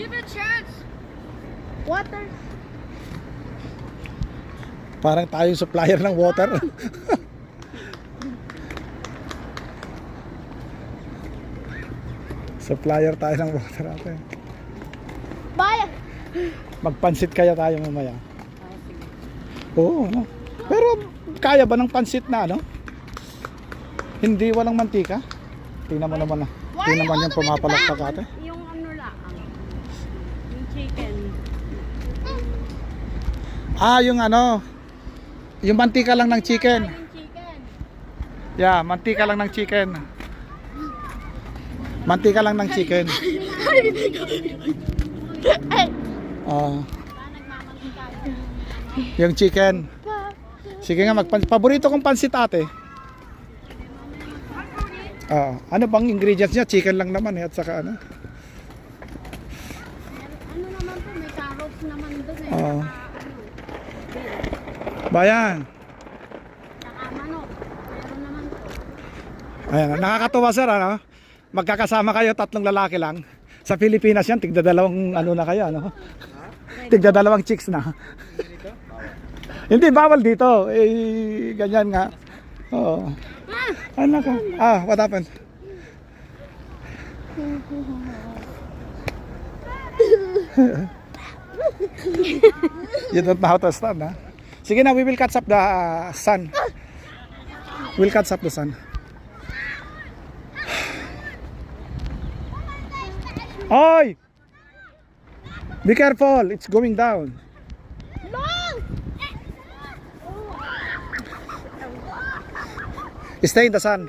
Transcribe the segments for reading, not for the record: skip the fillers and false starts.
Give it a chance. Water. Parang tayo yung supplier ng water. Supplier tayo ng water natin. Bye. Magpansit kaya tayo mamaya. Oo, no? Pero kaya ba ng pansit na ano? Hindi walang mantika? Tingnan mo naman na. Tingnan naman yung pumapalakpak ate. Yung ano lang. Yung chicken. Ah, yung ano. Yung mantika lang ng chicken. Yung chicken. Yeah, mantika lang ng chicken. Mantika lang ng chicken. Yung chicken. Sige nga, paborito kong pansit ate. Ano bang ingredients niya? Chicken lang naman at saka ano. Ano naman po, may carrots naman doon Bayan. Saka manok. Meron naman po. Ayan, nakakatuwa sir ano. Magkakasama kayo, tatlong lalaki lang. Sa Pilipinas yan, tigdadalawang ano na kayo ano. Tigdadalawang chicks na. Hindi bawal dito. Eh ganyan nga. Oo. Ano ka? What happened? You don't know how to stand, ha? Sige na, we will catch up the sun. We'll catch up the sun. Oy! Be careful, it's going down. Stay in the sun.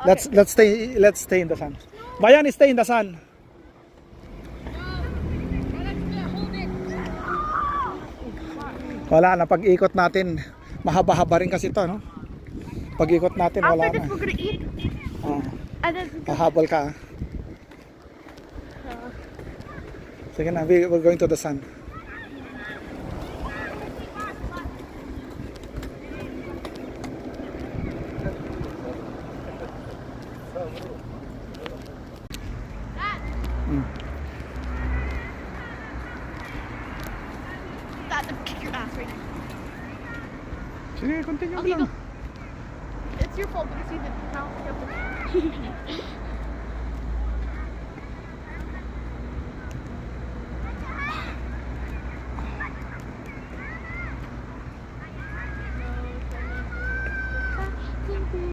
Let's stay in the sun. Bayan, stay in the sun. Wala na, pag-ikot natin mahaba-haba rin kasi ito, no? Pag-ikot natin wala na. We're gonna eat. Hahabol ka. Sige na, we're going to the sun. Kick your ass right now. Sige, continue Okay, lang. go. It's your fault because you didn't count.